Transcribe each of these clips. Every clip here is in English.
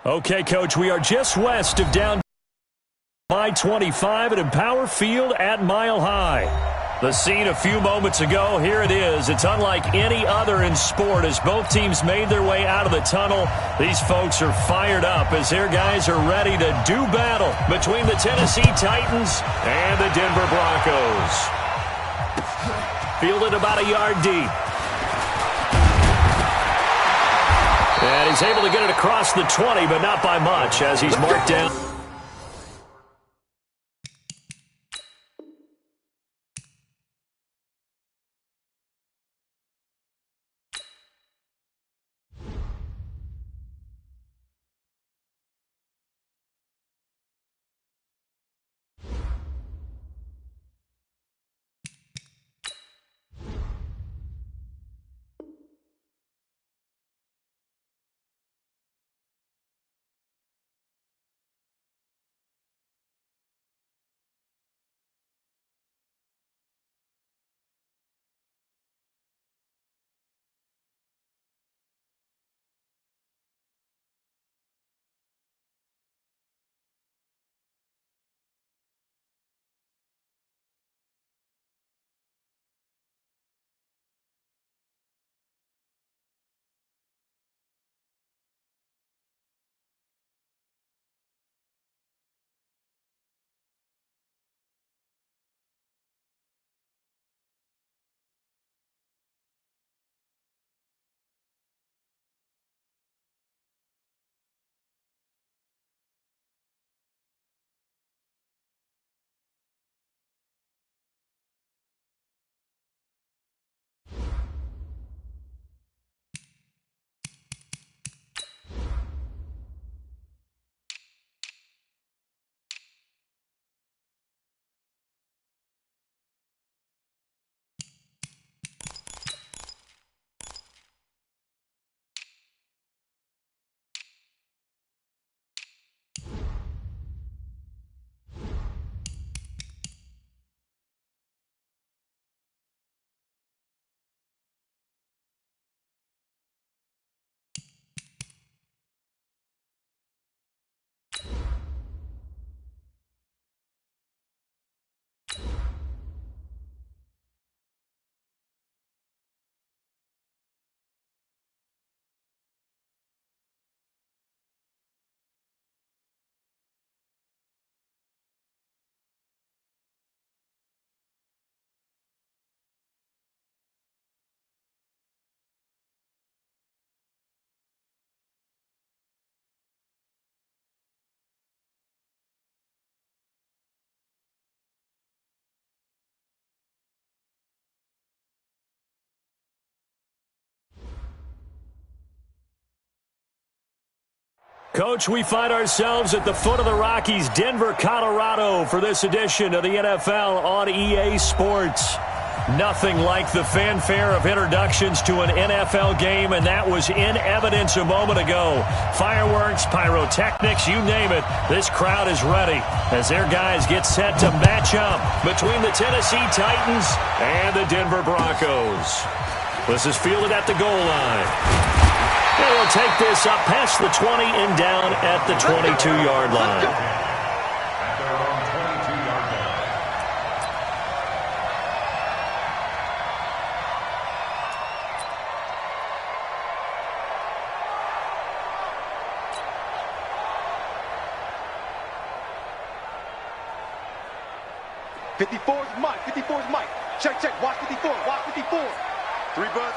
Okay, Coach, we are just west of down I-25 at Empower Field at Mile High. The scene a few moments ago, here it is. It's unlike any other in sport as both teams made their way out of the tunnel. These folks are fired up as their guys are ready to do battle between the Tennessee Titans and the Denver Broncos. Fielded about a yard deep. And he's able to get it across the 20, but not by much as he's marked down. Coach, we find ourselves at the foot of the Rockies, Denver, Colorado, for this edition of the NFL on EA Sports. Nothing like the fanfare of introductions to an NFL game, and that was in evidence a moment ago. Fireworks, pyrotechnics, you name it, this crowd is ready as their guys get set to match up between the Tennessee Titans and the Denver Broncos. This is fielded at the goal line. And we'll take this up past the 20 and down at the 22-yard line. At their own 22-yard line. '54's Mike. 54's Mike. Check, check. Watch 54. Watch 54. Three bud.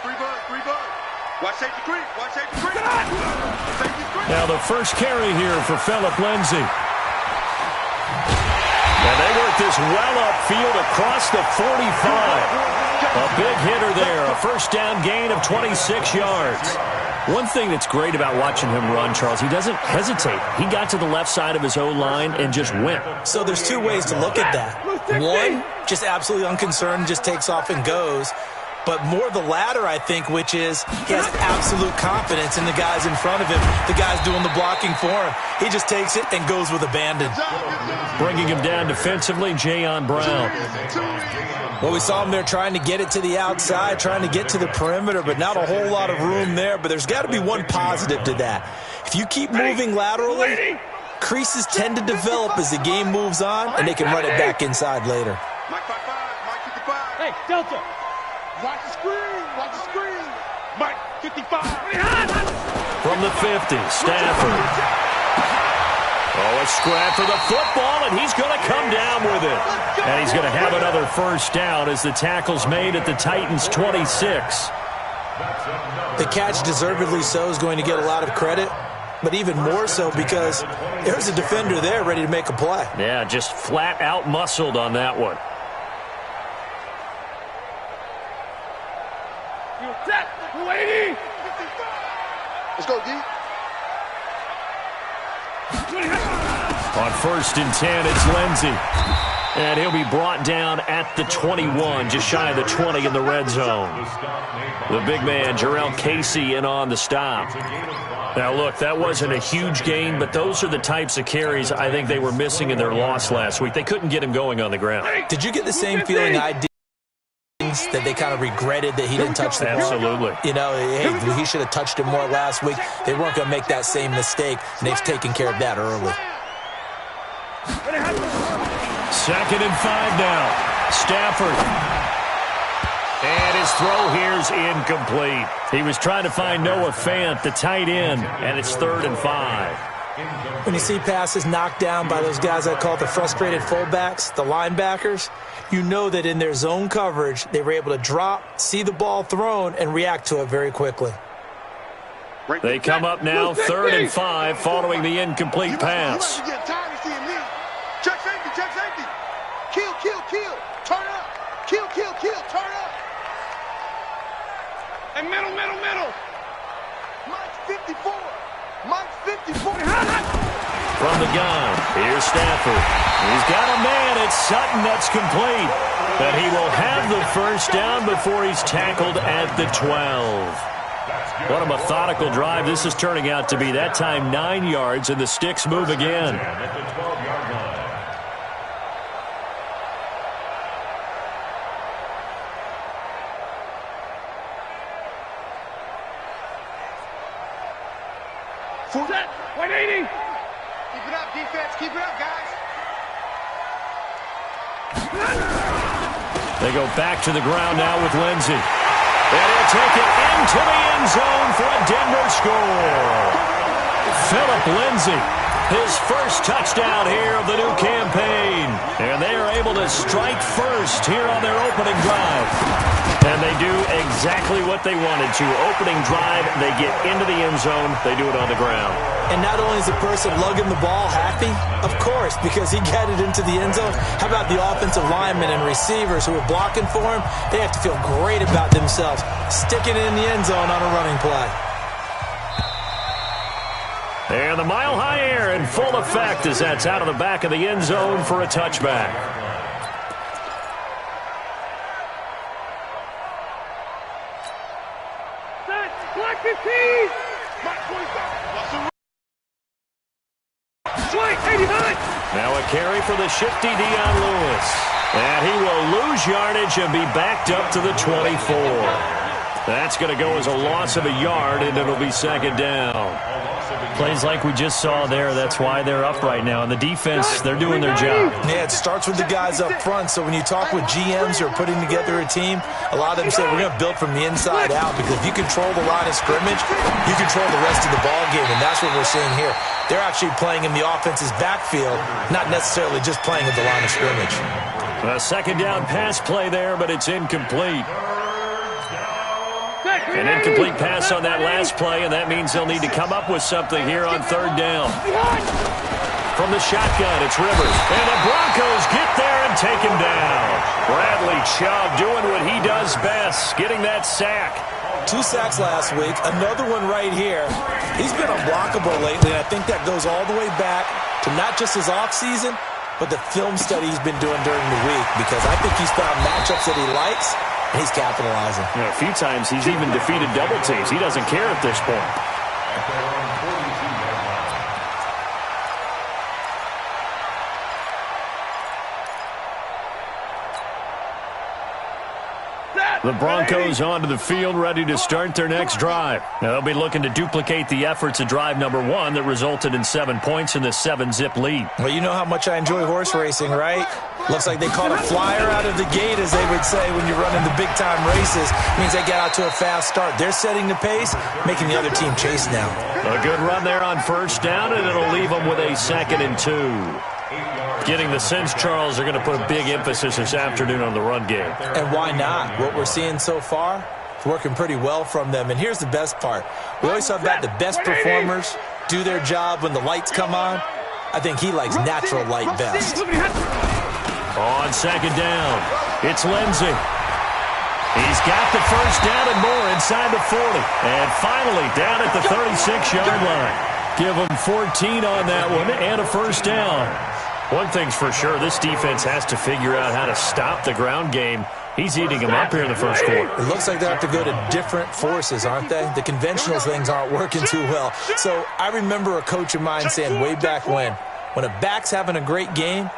Watch safety creep. Watch safety creep. Safety creep. Now the first carry here for Phillip Lindsay. And they work this well upfield across the 45. A big hitter there. A first down gain of 26 yards. One thing that's great about watching him run, Charles, he doesn't hesitate. He got to the left side of his O-line and just went. So there's two ways to look at that. One, just absolutely unconcerned, just takes off and goes. but more the latter, I think, which is he has absolute confidence in the guys in front of him, the guys doing the blocking for him. He just takes it and goes with abandon. Bringing him down defensively, Jayon Brown. Well, we saw him there trying to get it to the outside, trying to get to the perimeter, but not a whole lot of room there. But there's got to be one positive to that. If you keep moving laterally, creases tend to develop as the game moves on, and they can run it back inside later. Mike 5-5, Mike 55. Hey, Delta. Watch the screen, watch the screen. Mike 55. From the 50, Stafford. Oh, a scrap for the football, and he's going to come down with it. And he's going to have another first down as the tackle's made at the Titans' 26. The catch, deservedly so, is going to get a lot of credit, but even more so because there's a defender there ready to make a play. Yeah, just flat out muscled on that one. Let's go, D. On 1st and 10, it's Lindsey. And he'll be brought down at the 21, just shy of the 20 in the red zone. The big man, Jarrell Casey, in on the stop. Now, look, that wasn't a huge gain, but those are the types of carries I think they were missing in their loss last week. They couldn't get him going on the ground. Did you get the same feeling I did? That they kind of regretted that he didn't touch the ball. Absolutely. You know, hey, he should have touched it more last week. They weren't going to make that same mistake, and they've taken care of that early. 2nd and 5 now. Stafford. And his throw here's incomplete. He was trying to find Noah Fant, the tight end, and it's 3rd and 5. When you see passes knocked down by those guys I call the frustrated fullbacks, the linebackers, you know that in their zone coverage, they were able to drop, see the ball thrown, and react to it very quickly. They come up now 3rd and 5 following the incomplete pass. Check safety, check safety. Kill, kill, kill. Turn up. Kill, kill, kill. Turn up. And middle, middle, middle. Mike's 54. Mike's 54. From the gun, here's Stafford. He's got a man at Sutton that's complete. But he will have the first down before he's tackled at the 12. What a methodical drive this is turning out to be. That time 9 yards, and the sticks move again. Set. 180. Keep it up, defense. Keep it up, guys. They go back to the ground now with Lindsey. And he'll take it into the end zone for a Denver score. Phillip Lindsey, his first touchdown here of the new campaign. And they are able to strike first here on their opening drive. And they do exactly what they wanted to. Opening drive, they get into the end zone. They do it on the ground. And not only is the person lugging the ball happy, of course, because he got it into the end zone. How about the offensive linemen and receivers who are blocking for him? They have to feel great about themselves, sticking it in the end zone on a running play. And the mile-high air in full effect as that's out of the back of the end zone for a touchback. Black 15. Swing, 89. Now a carry for the shifty Dion Lewis. And he will lose yardage and be backed up to the 24. That's going to go as a loss of a yard, and it'll be 2nd down. Plays like we just saw there, that's why they're up right now. And the defense, they're doing their job. Yeah, it starts with the guys up front. So when you talk with GMs who are putting together a team, a lot of them say we're going to build from the inside out, because if you control the line of scrimmage, you control the rest of the ball game, and that's what we're seeing here. They're actually playing in the offense's backfield, not necessarily just playing at the line of scrimmage. A 2nd down pass play there, but it's incomplete. An incomplete pass on that last play, and that means they'll need to come up with something here on 3rd down. From the shotgun, it's Rivers. And the Broncos get there and take him down. Bradley Chubb doing what he does best, getting that sack. 2 sacks last week, another one right here. He's been unblockable lately, and I think that goes all the way back to not just his offseason, but the film study he's been doing during the week, because I think he's found matchups that he likes, and he's capitalizing. You know, a few times he's even defeated double teams. He doesn't care at this point. The Broncos onto the field, ready to start their next drive. Now, they'll be looking to duplicate the efforts of drive number 1 that resulted in 7 points in the 7-zip lead. Well, you know how much I enjoy horse racing, right? Looks like they caught a flyer out of the gate, as they would say when you're running the big-time races. It means they get out to a fast start. They're setting the pace, making the other team chase now. A good run there on first down, and it'll leave them with a 2nd and 2. Getting the sense, Charles, are going to put a big emphasis this afternoon on the run game. And why not? What we're seeing so far is working pretty well from them. And here's the best part. We always talk about the best performers do their job when the lights come on. I think he likes natural light best. On 2nd down, it's Lindsey. He's got the first down and more inside the 40. And finally down at the 36-yard line. Give him 14 on that one and a first down. One thing's for sure, this defense has to figure out how to stop the ground game. He's eating them up here in the first quarter. It looks like they have to go to different forces, aren't they? The conventional things aren't working too well. So I remember a coach of mine saying way back when a back's having a great game,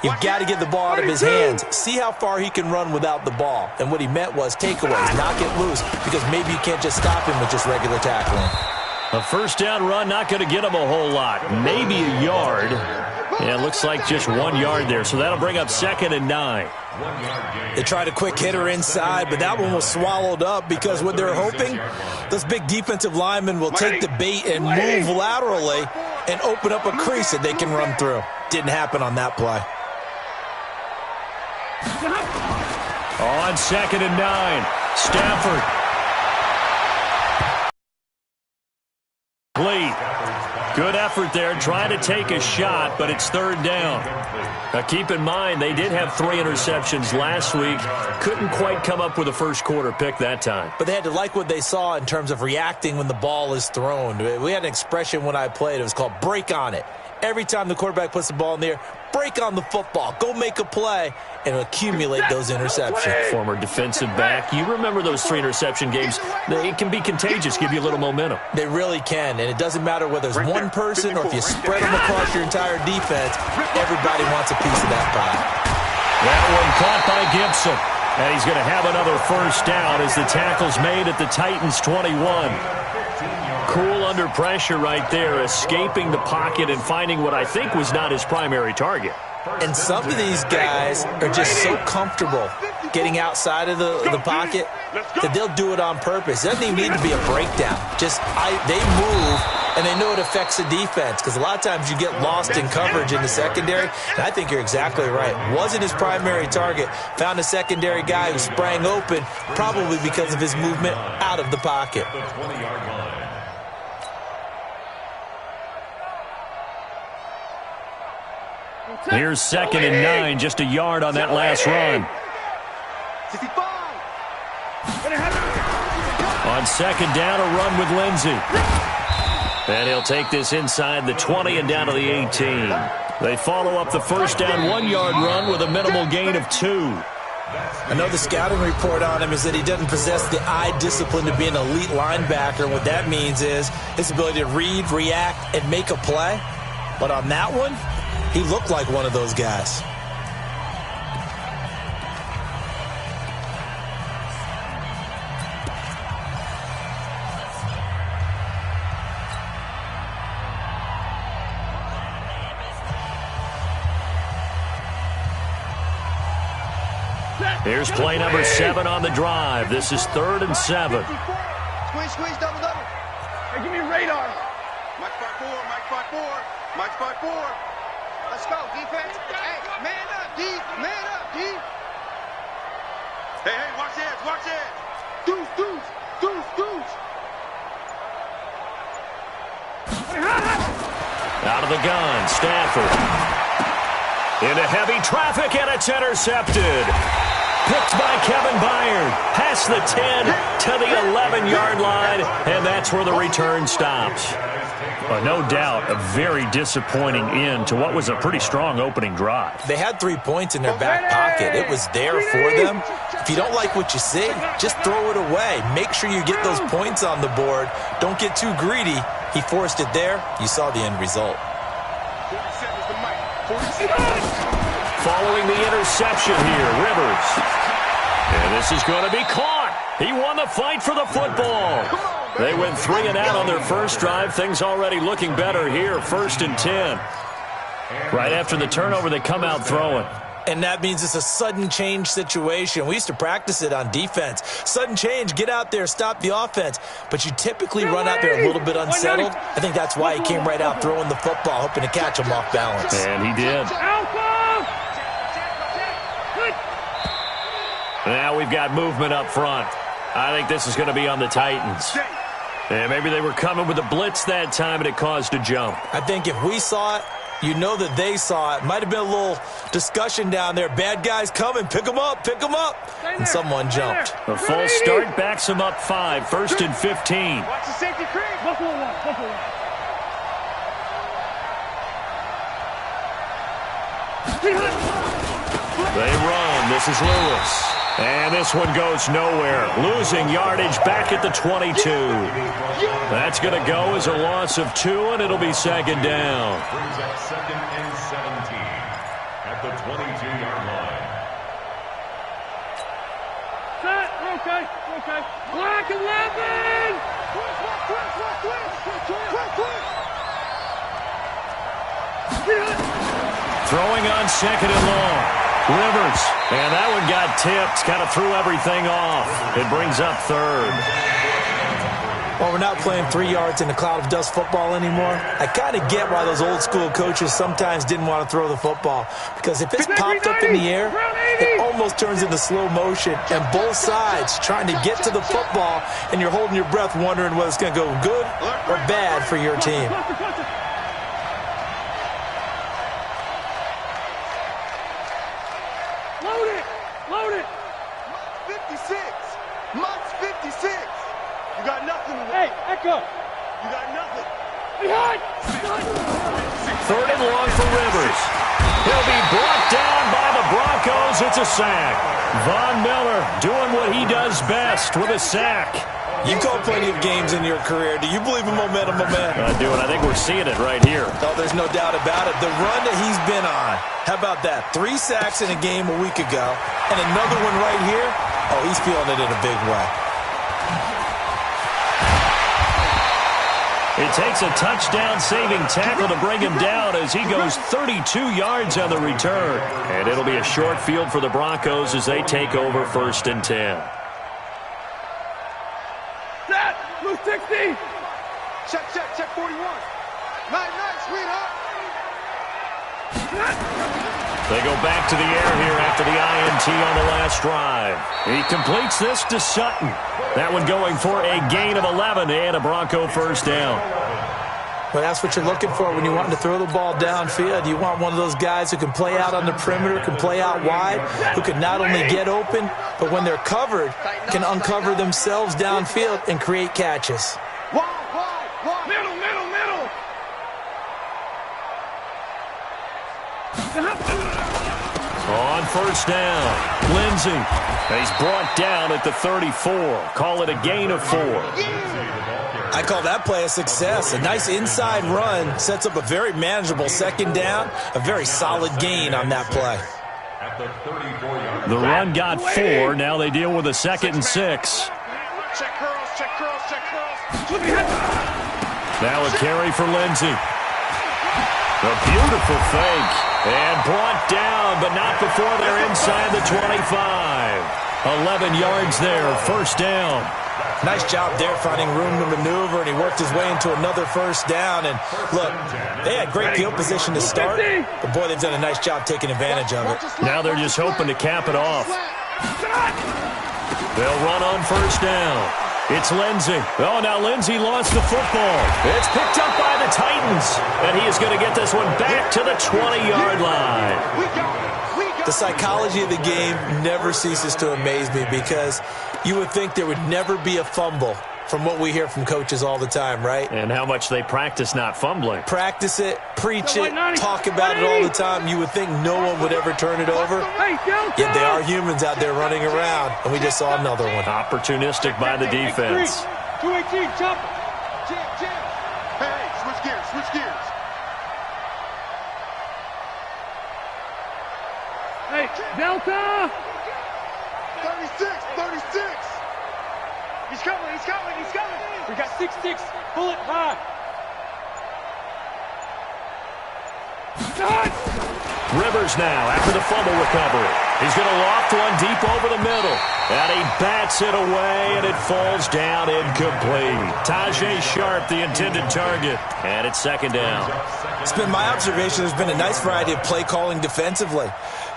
you've got to get the ball out of his hands. See how far he can run without the ball. And what he meant was takeaways, knock it loose, because maybe you can't just stop him with just regular tackling. A first down run, not going to get him a whole lot. Maybe a yard. Yeah, it looks like just 1 yard there, so that'll bring up 2nd and 9. They tried a quick hitter inside, but that one was swallowed up because what they're hoping, those big defensive linemen will take the bait and move laterally and open up a crease that they can run through. Didn't happen on that play. On 2nd and 9, Stafford. Lee. Good effort there, trying to take a shot, but it's 3rd down. Now keep in mind, they did have 3 interceptions last week. Couldn't quite come up with a first quarter pick that time. But they had to like what they saw in terms of reacting when the ball is thrown. We had an expression when I played. It was called break on it. Every time the quarterback puts the ball in the air, break on the football. Go make a play and accumulate those interceptions. Former defensive back. You remember those 3 interception games. It can be contagious, give you a little momentum. They really can, and it doesn't matter whether it's one person or if you spread them across your entire defense, everybody wants a piece of that pie. That one caught by Gibson. And he's going to have another first down as the tackle's made at the Titans' 21. Cool under pressure right there, escaping the pocket and finding what I think was not his primary target. And some of these guys are just so comfortable getting outside of the pocket that they'll do it on purpose. It doesn't even need to be a breakdown. They move, and they know it affects the defense because a lot of times you get lost in coverage in the secondary. And I think you're exactly right. Wasn't his primary target. Found a secondary guy who sprang open, probably because of his movement out of the pocket. Here's 2nd and 9, just a yard on that last run. 65. On 2nd down, a run with Lindsey. And he'll take this inside the 20 and down to the 18. They follow up the first down 1-yard run with a minimal gain of 2. I know the scouting report on him is that he doesn't possess the eye discipline to be an elite linebacker. And what that means is his ability to read, react, and make a play. But on that one, he looked like one of those guys. Here's play number 7 on the drive. This is 3rd and 7. Squeeze, double. Hey, give me radar. Mike spot 4, Mike spot 4, Mike spot 4. Let's go, defense. Hey, man up, D. Man up, D. Hey, watch this, watch this. Deuce. Out of the gun, Stafford. Into heavy traffic, and it's intercepted. Picked by Kevin Byard. Past the 10 to the 11-yard line, and that's where the return stops. No doubt, a very disappointing end to what was a pretty strong opening drive. They had 3 points in their back pocket. It was there for them. If you don't like what you see, just throw it away. Make sure you get those points on the board. Don't get too greedy. He forced it there. You saw the end result. 47 is the mic. 47. Following the interception here, Rivers. And this is going to be caught. He won the fight for the football. They went 3 and out on their first drive. Things already looking better here. 1st and 10. Right after the turnover, they come out throwing. And that means it's a sudden change situation. We used to practice it on defense. Sudden change, get out there, stop the offense. But you typically run out there a little bit unsettled. I think that's why he came right out throwing the football, hoping to catch him off balance. And he did. Now we've got movement up front. I think this is going to be on the Titans. And maybe they were coming with a blitz that time, and it caused a jump. I think if we saw it, you know that they saw it. Might have been a little discussion down there. Bad guys coming. Pick them up. Pick them up. And someone jumped. A false start backs them up 5. 1st and 15. Watch the safety cream. Buffalo one. Buffalo one. They run. This is Lewis. And this one goes nowhere. Losing yardage back at the 22. That's going to go as a loss of 2, and it'll be 2nd down. Brings up 2nd and 17 at the 22-yard line. Set. Okay. Okay. Black 11. Throwing on 2nd and long. Rivers, and that one got tipped, kind of threw everything off. It brings up 3rd. Well, we're not playing 3 yards in a cloud of dust football anymore. I kind of get why those old school coaches sometimes didn't want to throw the football. Because if it's popped up in the air, it almost turns into slow motion. And both sides trying to get to the football, and you're holding your breath wondering whether it's going to go good or bad for your team. Load it. 56. Mutt's 56. You got nothing. Hey, Echo. You got nothing. Behind. 3rd and long for Rivers. He'll be brought down by the Broncos. It's a sack. Von Miller doing what he does best with a sack. You've called plenty of games in your career. Do you believe in momentum, my man? I do, and I think we're seeing it right here. Oh, there's no doubt about it. The run that he's been on. How about that? 3 sacks in a game a week ago, and another one right here. Oh, he's feeling it in a big way. It takes a touchdown-saving tackle to bring him down as he goes 32 yards on the return. And it'll be a short field for the Broncos as they take over 1st and 10. Set. Move 60. Check 41. Night, sweetheart. They go back to the air here after the INT on the last drive. He completes this to Sutton. That one going for a gain of 11 and a Bronco 1st down. Well, that's what you're looking for when you want to throw the ball downfield. You want one of those guys who can play out on the perimeter, can play out wide, who can not only get open, but when they're covered, can uncover themselves downfield and create catches. Wide. Middle. On 1st down, Lindsey. He's brought down at the 34. Call it a gain of 4. I call that play a success. A nice inside run sets up a very manageable 2nd down, a very solid gain on that play. At the 34-yard The run got 4. Now they deal with a 2nd and 6. Check curls. Now a carry for Lindsey. A beautiful fake. And brought down, but not before they're inside the 25. 11 yards there, 1st down. Nice job there finding room to maneuver, and he worked his way into another 1st down. And look, they had great field position to start, but boy, they've done a nice job taking advantage of it. Now they're just hoping to cap it off. They'll run on 1st down. It's Lindsey. Oh, now Lindsey lost the football. It's picked up by the Titans, and he is going to get this one back to the 20-yard line. The psychology of the game never ceases to amaze me because you would think there would never be a fumble from what we hear from coaches all the time, right? And how much they practice not fumbling. Practice it, preach it, talk about it all the time. You would think no one would ever turn it over. Yet they are humans out there running around, and we just saw another one. Opportunistic by the defense. 218, jump. Hey, switch gears, switch gears. Hey, Delta. 36, 36. He's coming, he's coming, he's coming. We got 6-6, bullet high. Rivers now after the fumble recovery. He's going to loft one deep over the middle. And he bats it away, and it falls down incomplete. Tajay Sharp, the intended target. And it's second down. It's been my observation there's been a nice variety of play calling defensively.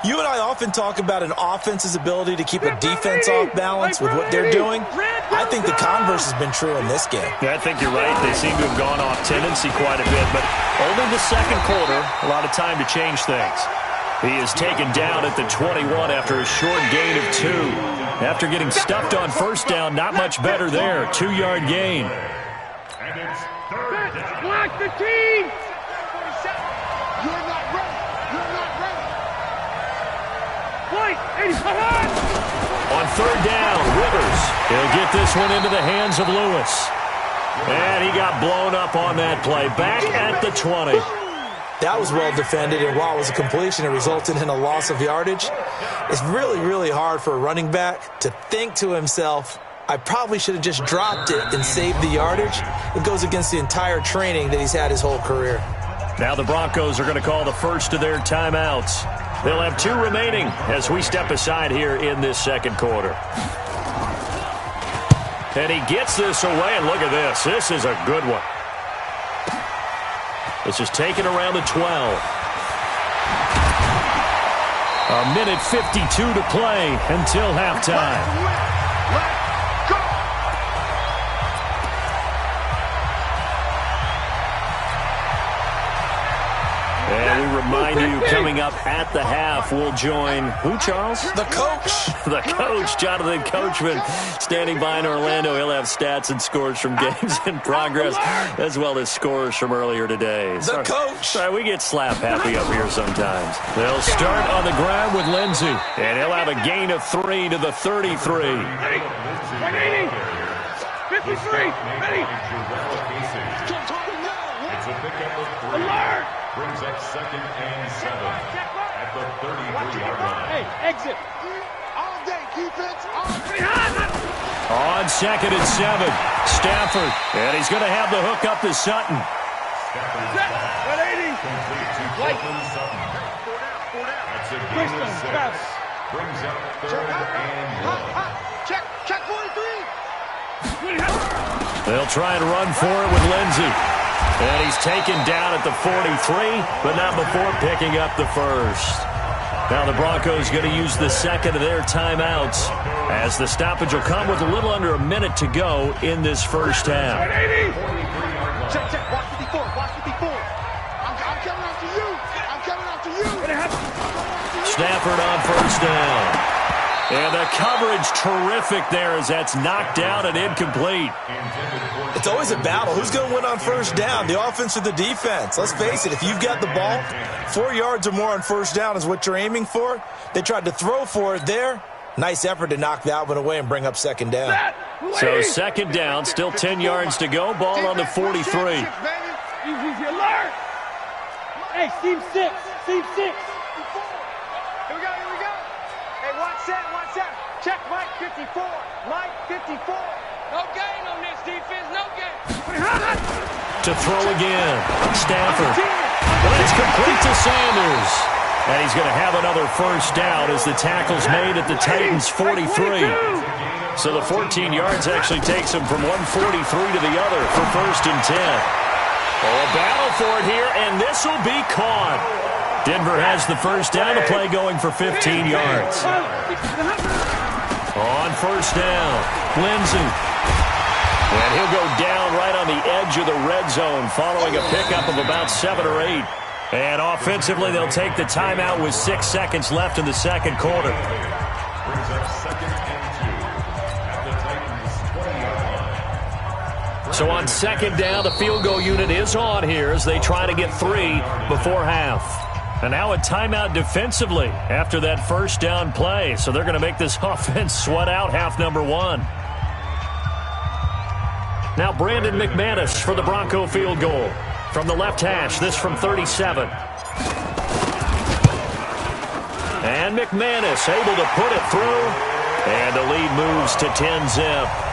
You and I often talk about an offense's ability to keep a defense off balance with what they're doing. I think the converse has been true in this game. Yeah, I think you're right. They seem to have gone off tendency quite a bit, but only the second quarter, a lot of time to change things. He is taken down at the 21 after a short gain of 2. After getting stuffed on first down, not much better there. 2-yard gain. And it's third down. Block the team. You're not ready. You're not ready. White, 85. On third down, Rivers. He'll get this one into the hands of Lewis. And he got blown up on that play. Back at the 20. That was well defended, and while it was a completion, it resulted in a loss of yardage. It's really, really hard for a running back to think to himself, I probably should have just dropped it and saved the yardage. It goes against the entire training that he's had his whole career. Now the Broncos are going to call the first of their timeouts. They'll have 2 remaining as we step aside here in this second quarter. And he gets this away, and look at this. This is a good one. This is taken around the 12. A minute 52 to play until halftime. And we remind you, coming up at the half, we'll join who, Charles? The coach. The coach, Jonathan Coachman, standing by in Orlando. He'll have stats and scores from games in progress, as well as scores from earlier today. The coach. Sorry, we get slap happy up here sometimes. They'll start on the ground with Lindsey, and he'll have a gain of 3 to the 33. 180. 53. Ready. It's a pickup of 3. Alert. Brings up second and 7 at the 33-yard line. Hey, exit. All day, defense. All day. On second and 7, Stafford, and he's going to have the hook up to Sutton. Stafford's Set. pass 180. complete to White. Courtland Sutton. That's a gain Bristol, of 6. Travis. Brings up third and 1. Check 43. They'll try and run for it with Lindsey. And he's taken down at the 43, but not before picking up the first. Now the Broncos going to use the second of their timeouts as the stoppage will come with a little under a minute to go in this first half. Check. Watch 54. Watch 54. I'm coming after you. I'm coming after you. Stafford on first down. And the coverage terrific there as that's knocked down and incomplete. It's always a battle. Who's going to win on first down, the offense or the defense? Let's face it, if you've got the ball, 4 yards or more on first down is what you're aiming for. They tried to throw for it there. Nice effort to knock that one away and bring up second down. So second down, still 10 yards to go. Ball on the 43. Easy, alert. Hey, seam 6. Seam 6. Here we go. Hey, watch that. Check Mike 54. Mike 54. No gain on this defense. No gain. To throw again. Stafford. But it's complete to Sanders. And he's going to have another first down as the tackle's made at the Titans' 43. So the 14 yards actually takes him from 143 to the other for first and 10. Oh, a battle for it here, and this will be caught. Denver has the first down. The play going for 15 yards. On first down, Lindsey. And he'll go down right on the edge of the red zone following a pickup of about 7 or 8. And offensively, they'll take the timeout with 6 seconds left in the second quarter. Brings up second and 2 at the Titans' 20-yard line. So on second down, the field goal unit is on here as they try to get 3 before half. And now a timeout defensively after that first down play. So they're going to make this offense sweat out half number 1. Now Brandon McManus for the Bronco field goal. From the left hash, this from 37. And McManus able to put it through. And the lead moves to 10-zip.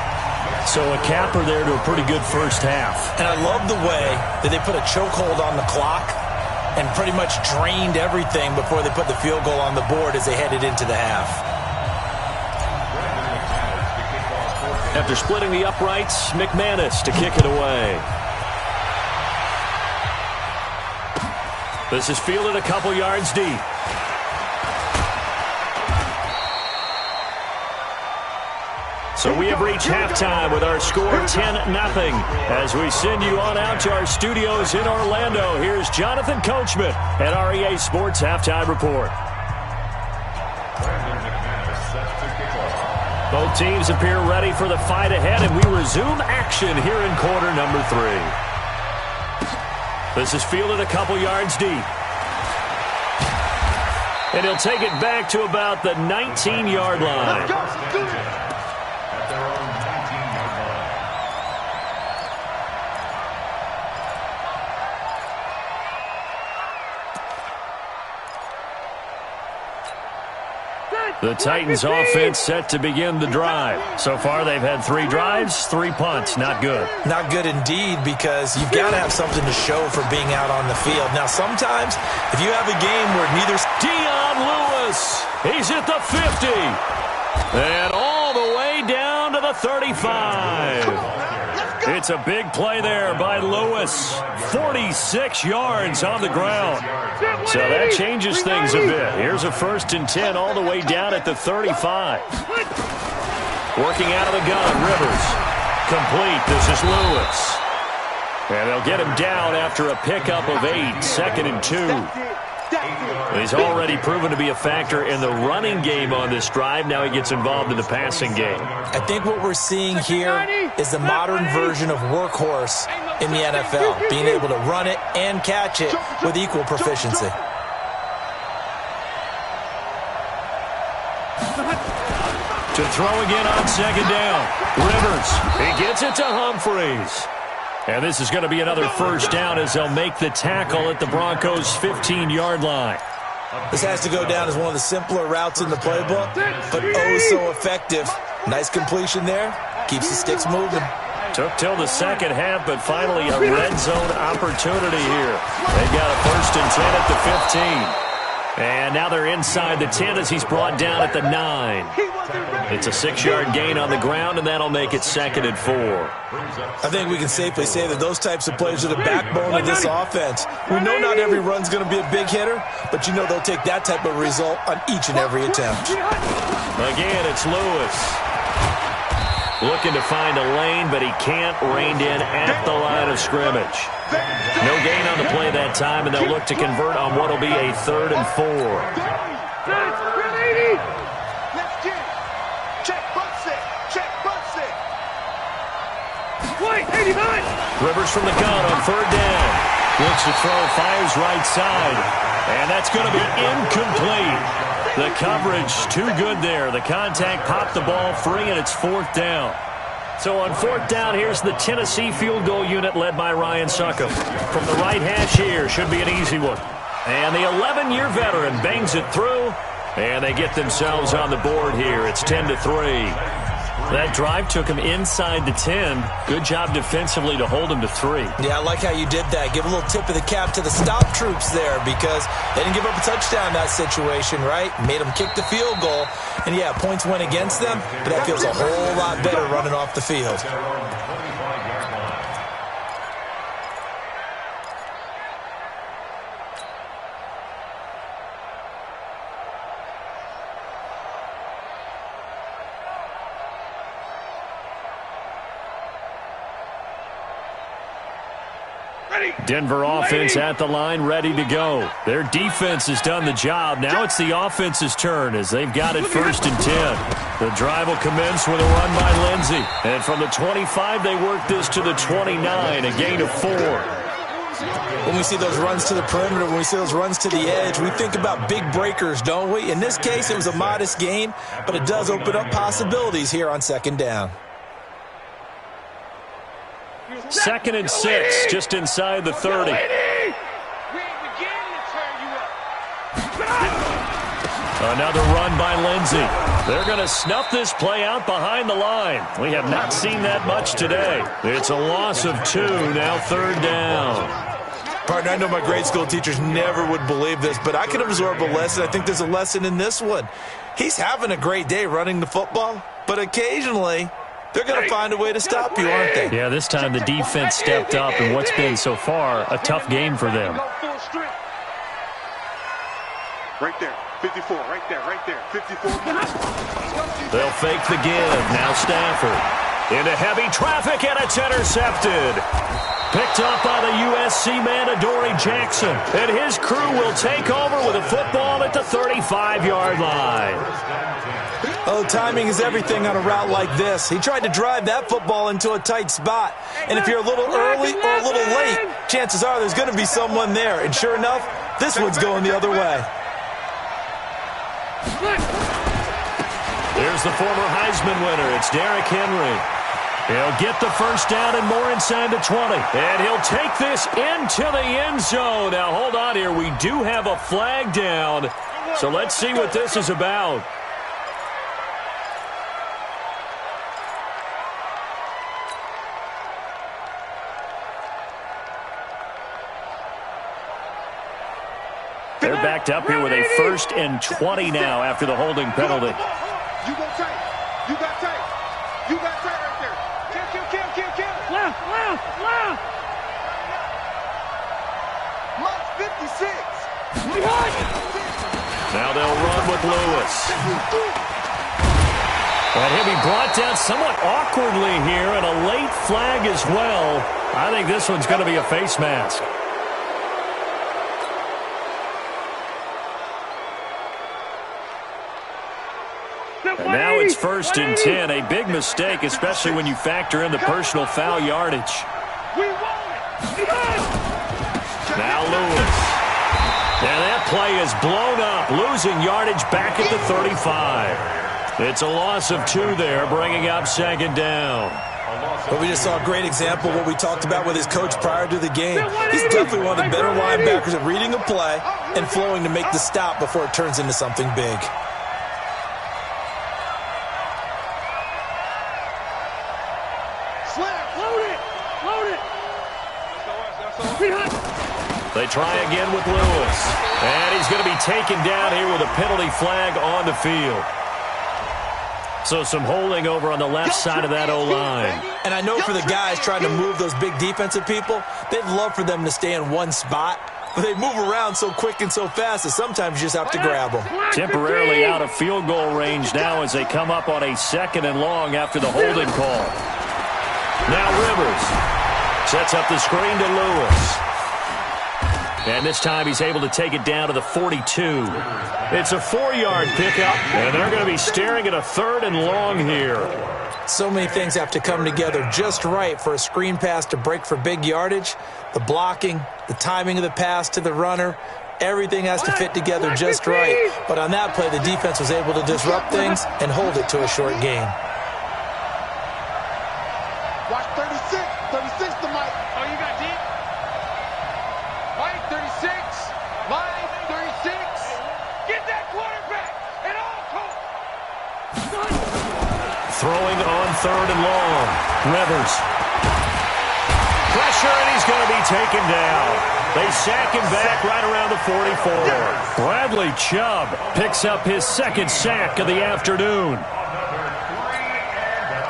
So a capper there to a pretty good first half. And I love the way that they put a chokehold on the clock and pretty much drained everything before they put the field goal on the board as they headed into the half. After splitting the uprights, McManus to kick it away. This is fielded a couple yards deep. So we have reached halftime with our score 10-0 as we send you on out to our studios in Orlando. Here's Jonathan Coachman at REA Sports Halftime Report. Both teams appear ready for the fight ahead, and we resume action here in quarter number 3. This is fielded a couple yards deep. And he'll take it back to about the 19-yard line. The Titans offense set to begin the drive. So far they've had 3 drives, 3 punts. Not good. Not good indeed, because you've got to have something to show for being out on the field. Now sometimes if you have a game where neither... Dion Lewis, he's at the 50. And all the way down to the 35. It's a big play there by Lewis. 46 yards on the ground. So that changes things a bit. Here's a 1st and 10 all the way down at the 35. Working out of the gun, Rivers. Complete. This is Lewis. And they'll get him down after a pickup of 8. 2nd and 2. He's already proven to be a factor in the running game on this drive. Now he gets involved in the passing game. I think what we're seeing here is the modern version of workhorse in the NFL, being able to run it and catch it with equal proficiency. To throw again on 2nd down. Rivers, he gets it to Humphreys. And this is going to be another 1st down as they'll make the tackle at the Broncos' 15-yard line. This has to go down as one of the simpler routes in the playbook, but oh so effective. Nice completion there. Keeps the sticks moving. Took till the second half, but finally a red zone opportunity here. They've got a 1st and 10 at the 15. And now they're inside the 10 as he's brought down at the 9. It's a 6-yard gain on the ground, and that'll make it 2nd and 4. I think we can safely say that those types of plays are the backbone of this offense. We know not every run's going to be a big hitter, but you know they'll take that type of result on each and every attempt. Again, it's Lewis. Looking to find a lane, but he can't. Reined in at the line of scrimmage. No gain on the play that time, and they'll look to convert on what will be a 3rd and 4. Rivers from the gun on 3rd down. Looks to throw, fires right side. And that's going to be incomplete. The coverage too good there. The contact popped the ball free, and it's 4th down. So on 4th down, here's the Tennessee field goal unit led by Ryan Succop. From the right hash here, should be an easy one. And the 11-year veteran bangs it through, and they get themselves on the board here. It's 10-3. That drive took him inside the 10. Good job defensively to hold him to 3. Yeah, I like how you did that. Give a little tip of the cap to the stop troops there, because they didn't give up a touchdown in that situation, right? Made them kick the field goal. And, yeah, points went against them, but that feels a whole lot better running off the field. Denver offense at the line, ready to go. Their defense has done the job. Now it's the offense's turn as they've got it 1st and 10. The drive will commence with a run by Lindsey. And from the 25, they work this to the 29, a gain of 4. When we see those runs to the perimeter, when we see those runs to the edge, we think about big breakers, don't we? In this case, it was a modest gain, but it does open up possibilities here on 2nd down. 2nd and 6, just inside the 30. Another run by Lindsey. They're going to snuff this play out behind the line. We have not seen that much today. It's a loss of 2, now 3rd down. Partner, I know my grade school teachers never would believe this, but I can absorb a lesson. I think there's a lesson in this one. He's having a great day running the football, but occasionally they're going to find a way to stop you, aren't they? Yeah, this time the defense stepped up in what's been so far a tough game for them. Right there, 54, right there, 54. They'll fake the give. Now Stafford into heavy traffic, and it's intercepted. Picked up by the USC man, Adoree Jackson. And his crew will take over with a football at the 35-yard line. Oh, timing is everything on a route like this. He tried to drive that football into a tight spot. And if you're a little early or a little late, chances are there's going to be someone there. And sure enough, this one's going the other way. There's the former Heisman winner. It's Derrick Henry. He'll get the 1st down and more inside the 20. And he'll take this into the end zone. Now, hold on here. We do have a flag down. So let's see what this is about. They're backed up here with a 1st and 20 now after the holding penalty. You go tight. You got tight. You got tight right there. Kill. Left. Mark 56. Now they'll run with Lewis. And he'll be brought down somewhat awkwardly here, and a late flag as well. I think this one's going to be a face mask. And now it's 1st and 10. A big mistake, especially when you factor in the personal foul yardage. Now Lewis. And that play is blown up, losing yardage back at the 35. It's a loss of 2 there, bringing up 2nd down. But we just saw a great example of what we talked about with his coach prior to the game. He's definitely one of the better linebackers at reading a play and flowing to make the stop before it turns into something big. They try again with Lewis. And he's going to be taken down here with a penalty flag on the field. So some holding over on the left side of that O-line. And I know for the guys trying to move those big defensive people, they'd love for them to stay in one spot. But they move around so quick and so fast that sometimes you just have to grab them. Temporarily out of field goal range now as they come up on a 2nd and long after the holding call. Now Rivers sets up the screen to Lewis. And this time he's able to take it down to the 42. It's a 4-yard pickup, and they're going to be staring at a 3rd and long here. So many things have to come together just right for a screen pass to break for big yardage. The blocking, the timing of the pass to the runner, everything has to fit together just right. But on that play, the defense was able to disrupt things and hold it to a short gain. Watch 36. 36 to Mike. Oh, you got deep? Mike, 36. Mike, 36. Get that quarterback. And all coach. Throwing on 3rd and long. Rivers. Pressure, and he's going to be taken down. They sack him back right around the 44. Bradley Chubb picks up his 2nd sack of the afternoon.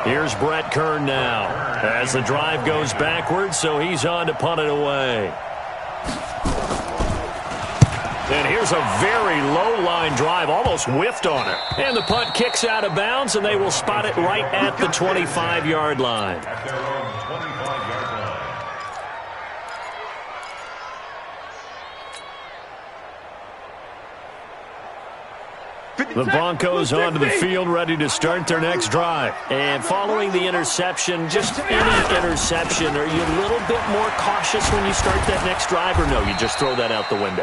Here's Brett Kern now as the drive goes backwards, so he's on to punt it away. And here's a very low-line drive, almost whiffed on it. And the punt kicks out of bounds, and they will spot it right at the 25-yard line. The Broncos onto the field, ready to start their next drive. And following the interception, just any interception, are you a little bit more cautious when you start that next drive, or no, you just throw that out the window?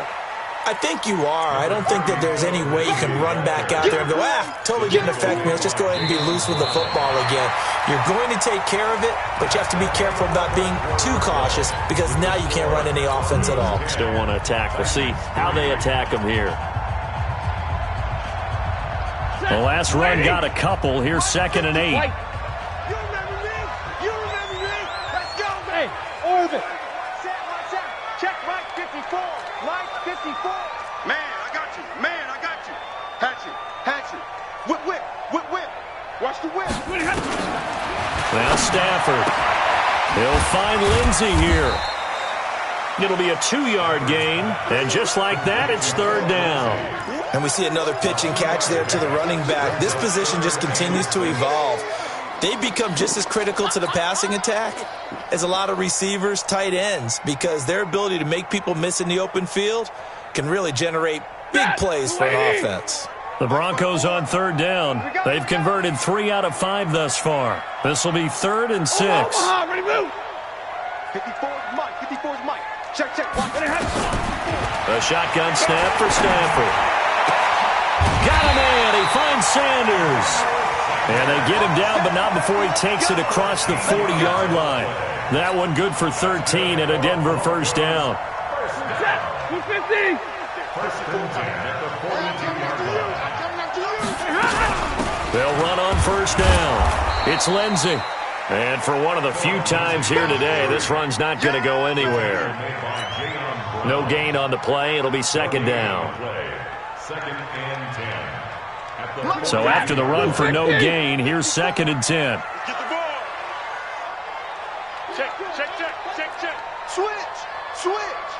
I think you are. I don't think that there's any way you can run back out there and go, totally didn't affect me. Let's just go ahead and be loose with the football again. You're going to take care of it, but you have to be careful about being too cautious because now you can't run any offense at all. Still want to attack. We'll see how they attack them here. The last run got a couple. Here's 2nd and 8. You remember me? You remember me? Let's go, man. Orbit. Set, watch out. Check right 54. Right 54. Man, I got you. Man, I got you. Hatchet. Hatchet. Whip, whip. Whip, whip. Watch the whip. Now Stafford. He'll find Lindsey here. It'll be a 2-yard gain. And just like that, it's 3rd down. And we see another pitch and catch there to the running back. This position just continues to evolve. They've become just as critical to the passing attack as a lot of receivers, tight ends, because their ability to make people miss in the open field can really generate big plays for an offense. The Broncos on 3rd down. They've converted 3 out of 5 thus far. This will be 3rd and 6. Ready, move. 54's Mike. 54's Mike. Check, check. Watch it. A shotgun snap for Stafford. Got a man. He finds Sanders. And they get him down, but not before he takes it across the 40-yard line. That one good for 13 and a Denver 1st down. 250. They'll run on 1st down. It's Lindsey. And for one of the few times here today, this run's not going to go anywhere. No gain on the play. It'll be 2nd down. So after the run for no gain, here's 2nd and 10. Get the ball. Check, check, check, check, check. Switch, switch.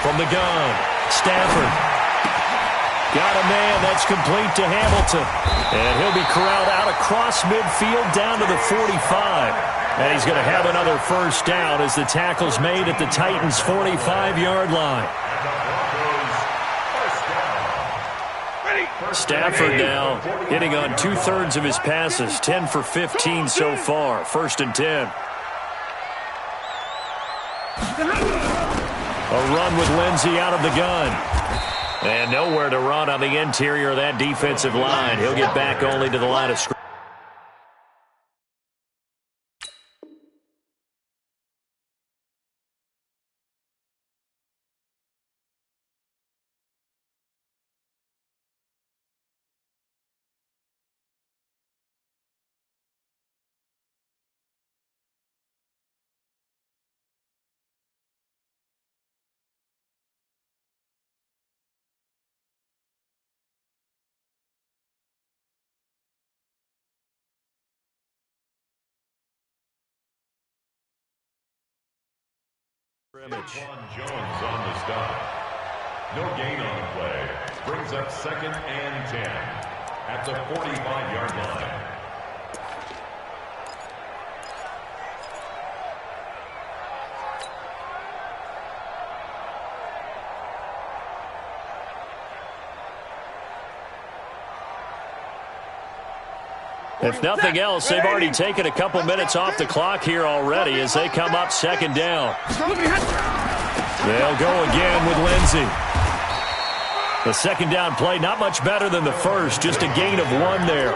From the gun, Stafford. Got a man. That's complete to Hamilton. And he'll be corralled out across midfield down to the 45. And he's going to have another 1st down as the tackle's made at the Titans' 45-yard line. Stafford now hitting on 2/3 of his passes, 10 for 15 so far. 1st and 10. A run with Lindsey out of the gun. And nowhere to run on the interior of that defensive line. He'll get back only to the line of scrimmage. Jones on the stop. No gain on the play. Brings up 2nd and 10 at the 45-yard line. If nothing else, they've already taken a couple minutes off the clock here already as they come up 2nd down. They'll go again with Lindsey. The 2nd down play, not much better than the first, just a gain of 1 there.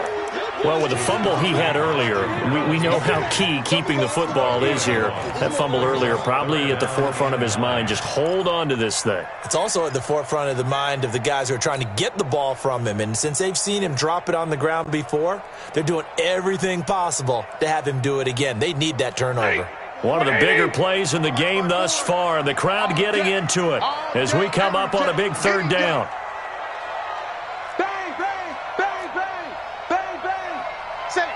Well, with the fumble he had earlier, we know how key keeping the football is here. That fumble earlier probably at the forefront of his mind. Just hold on to this thing. It's also at the forefront of the mind of the guys who are trying to get the ball from him. And since they've seen him drop it on the ground before, they're doing everything possible to have him do it again. They need that turnover. One of the bigger plays in the game thus far. The crowd getting into it as we come up on a big 3rd down. Bang, bang, bang, bang, bang, bang. Safe.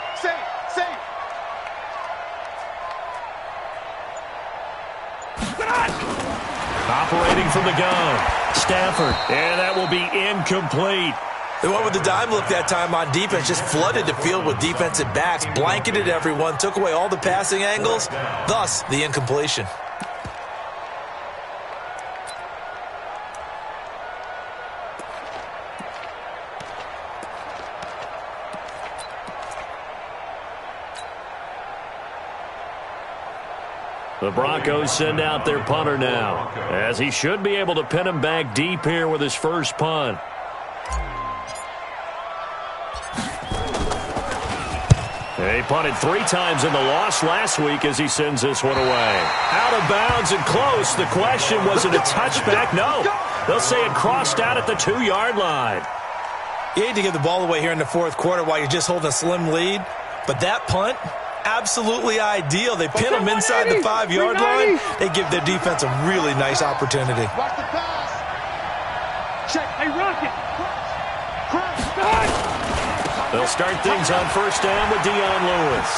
Operating from the gun, Stafford, and that will be incomplete. They went with the dime look that time on defense, just flooded the field with defensive backs, blanketed everyone, took away all the passing angles, thus the incompletion. The Broncos send out their punter now, as he should be able to pin him back deep here with his first punt. He punted 3 times in the loss last week as he sends this one away. Out of bounds and close. The question, was it a touchback? No. They'll say it crossed out at the 2-yard line. You hate to give the ball away here in the fourth quarter while you're just holding a slim lead, but that punt, absolutely ideal. They pin them inside the 5-yard line. They give their defense a really nice opportunity. Watch the pass. Check. Hey, Rocket. Cross. They'll start things on first down with Dion Lewis.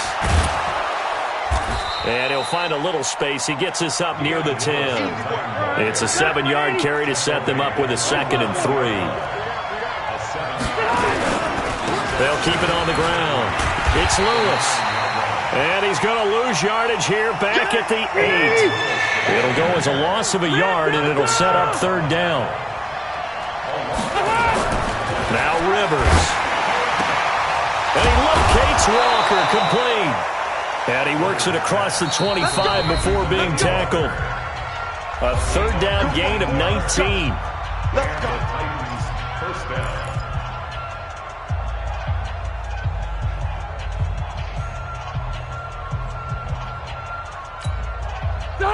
And he'll find a little space. He gets us up near the 10. It's a 7-yard carry to set them up with a 2nd and 3. They'll keep it on the ground. It's Lewis. And he's going to lose yardage here back at the 8. It'll go as a loss of a yard, and it'll set up 3rd down. Now Rivers. And he locates Walker, complete. And he works it across the 25 before being tackled. A 3rd down gain of 19. Let's go. Titans, first down.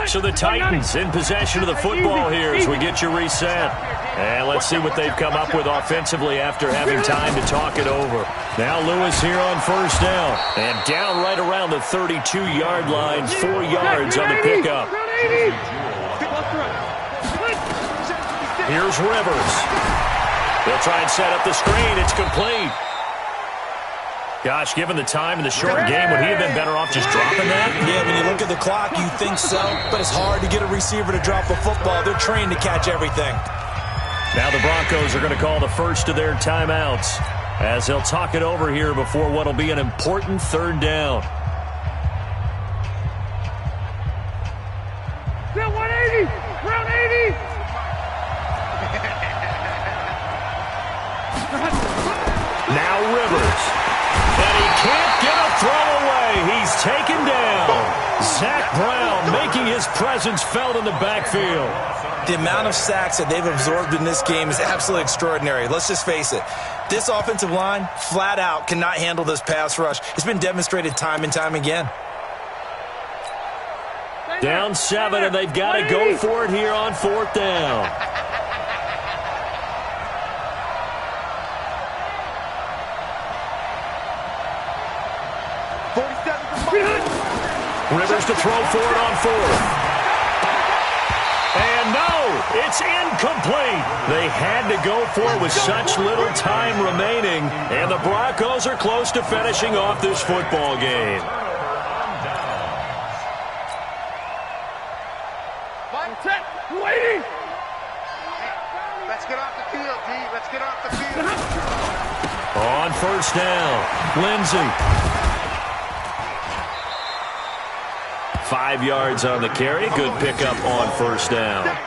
So the Titans in possession of the football here as we get you reset. And let's see what they've come up with offensively after having time to talk it over. Now Lewis here on first down. And down right around the 32-yard line, 4 yards on the pickup. Here's Rivers. They'll try and set up the screen. It's complete. Gosh, given the time and the short game, would he have been better off just dropping that? Yeah, when you look at the clock, you think so. But it's hard to get a receiver to drop a football. They're trained to catch everything. Now the Broncos are going to call the first of their timeouts as they'll talk it over here before what will be an important 3rd down. Round 180! Round 80! Now Rivers. And he can't get a throw away. He's taken down. Zach Brown making his presence felt in the backfield. The amount of sacks that they've absorbed in this game is absolutely extraordinary. Let's just face it. This offensive line, flat out, cannot handle this pass rush. It's been demonstrated time and time again. Down 7, and they've got to go for it here on 4th down. Rivers to throw for it on 4th. And no, it's incomplete. They had to go for it with such little time remaining, and the Broncos are close to finishing off this football game. Waiting! Let's get off the field, D. Let's get off the field. On first down, Lindsey. 5 yards on the carry. Good pickup on first down.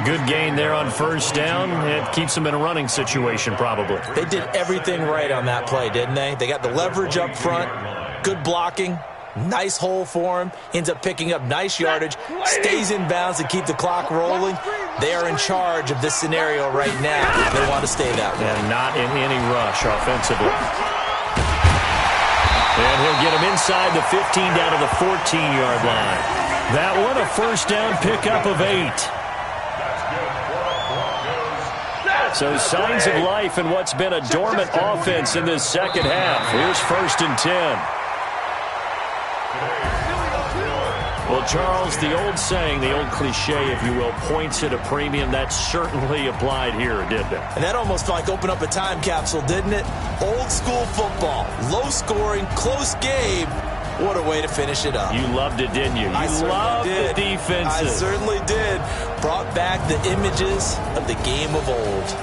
Good gain there on first down. It keeps them in a running situation probably. They did everything right on that play, didn't they? They got the leverage up front, good blocking, nice hole for him, ends up picking up nice yardage, stays in bounds to keep the clock rolling. They are in charge of this scenario right now. They want to stay that way. And not in any rush offensively. And he'll get him inside the 15 down to the 14-yard line. That one, a first down pickup of 8. So signs of life in what's been a dormant offense in this second half. Here's 1st and 10. Well, Charles, the old saying, the old cliche, if you will, points at a premium, that certainly applied here, didn't it? And that almost felt like opened up a time capsule, didn't it? Old school football, low scoring, close game. What a way to finish it up. You loved it, didn't you? You loved the defenses. I certainly did. Brought back the images of the game of old.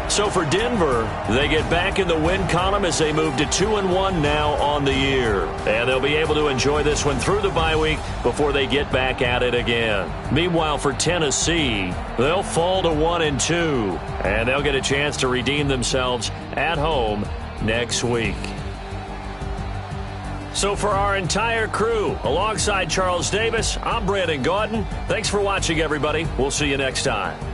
So for Denver, they get back in the win column as they move to 2-1 now on the year. And they'll be able to enjoy this one through the bye week before they get back at it again. Meanwhile, for Tennessee, they'll fall to 1-2. And they'll get a chance to redeem themselves at home next week. So for our entire crew, alongside Charles Davis, I'm Brandon Gaudin. Thanks for watching, everybody. We'll see you next time.